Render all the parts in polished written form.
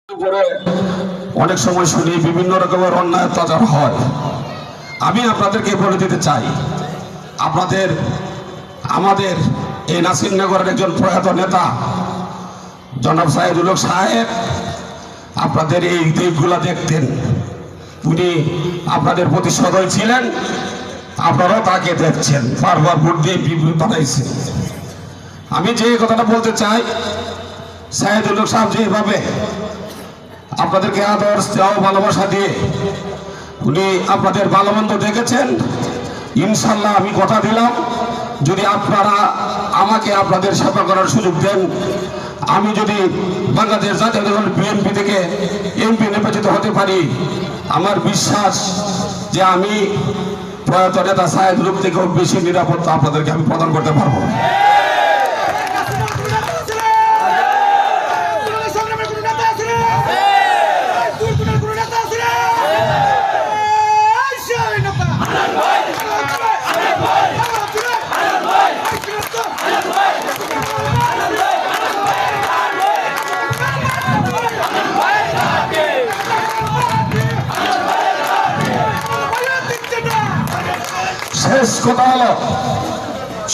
করে অনেক সময় শুনি বিভিন্ন রকমের অন্যায় অত্যাচার হয়। আমি আপনাদেরকে বলে দিতে চাই, আমাদের এই নাসিরনগরের একজন প্রয়াত নেতা জনাব সাইদুল হক সাহেব আপনাদের এই দিকগুলা দেখতেন। উনি আপনাদের প্রতি সদয় ছিলেন, আপনারাও তাকে দেখছেন, বারবার ভোট দিয়ে বানাইছেন। আমি যে কথাটা বলতে চাই, সাইদুল হক সাহেব যেভাবে আপনাদেরকে আদর স্নেহ ভালোবাসা দিয়ে উনি আপনাদের ভালো মন্দ দেখেছেন, ইনশাল্লাহ আমি কথা দিলাম, যদি আপনারা আমাকে আপনাদের সেবা করার সুযোগ দেন, আমি যদি বাংলাদেশ জাতীয় দল বিএনপি থেকে এমপি নির্বাচিত হতে পারি, আমার বিশ্বাস যে আমি প্রয়াত নেতা সাইদুল হক থেকেও বেশি নিরাপত্তা আপনাদেরকে আমি প্রদান করতে পারবো।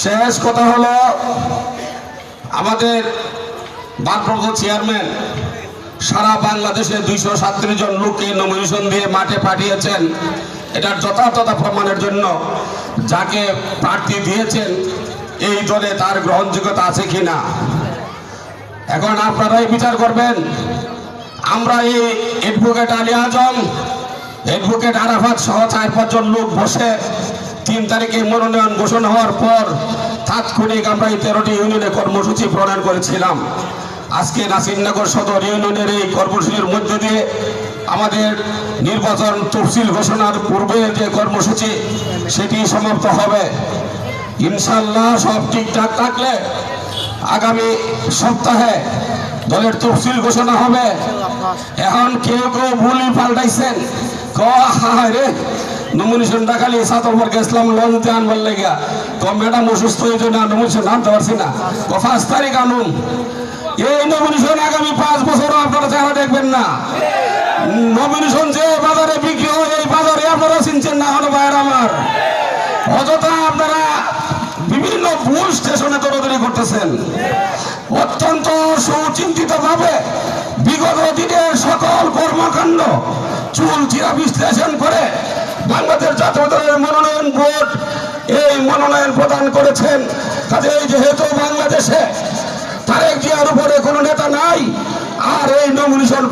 শেষ কথা হলো আমাদের ভারপ্রাপ্ত চেয়ারম্যান সারা বাংলাদেশে 237 জন লোককে নমিনেশন দিয়ে মাঠে পাঠিয়েছেন। এটার যথাযথতা প্রমাণের জন্য যাকে প্রার্থী দিয়েছেন এই দলে তার গ্রহণযোগ্যতা আছে কিনা এখন আপনারাই বিচার করবেন। আমরা এই অ্যাডভোকেট আলী আজম, অ্যাডভোকেট আরাফাত সহ 4-5 জন লোক বসে 3 তারিখে মনোনয়ন ঘোষণা হওয়ার পর তাৎক্ষণিক আমরা এই 13টি ইউনিয়নে কর্মসূচি প্রণয়ন করেছিলাম। আজকে নাসিরনগর সদর ইউনিয়নের এই কর্মসূচির মধ্য দিয়ে আমাদের নির্বাচন তফসিল ঘোষণার পূর্বে যে কর্মসূচি সেটি সমাপ্ত হবে। ইনশাল্লাহ সব ঠিকঠাক থাকলে আগামী সপ্তাহে দলের তফসিল ঘোষণা হবে। এখন কেউ ভুলই পাল্টাইছেন, রে নমিনেশনটা খালি সাতবার গেছিলাম লঞ্চে আনবার লেগা, ম্যাডাম অসুস্থ হয়েছে না, নমিনেশন আনতে পারছি না, 5 তারিখ আনুন। এই নমিনেশন আগামী 5 বছরও আপনারা চেহারা দেখবেন না। নমিনেশন যে বাজারে বিক্রি হয় এই বাজারে আপনারা চিনছেন না হলো ভাইয়ের আমার। অযথা আপনারা বিভিন্ন ভুল স্টেশনে দৌড়াদৌড়ি করতেছেন। অত্যন্ত সুচিন্তিত ভাবে বিগত দিনের সকল কর্মকাণ্ড চুলচিরা বিশ্লেষণ করে বাংলাদেশ জাতীয় দলের মনোনয়ন বোর্ড এই মনোনয়ন প্রদান করেছেন। কাজেই যেহেতু বাংলাদেশে তারেক জিয়ার উপরে কোনো নেতা নাই, আর এই নমিনেশন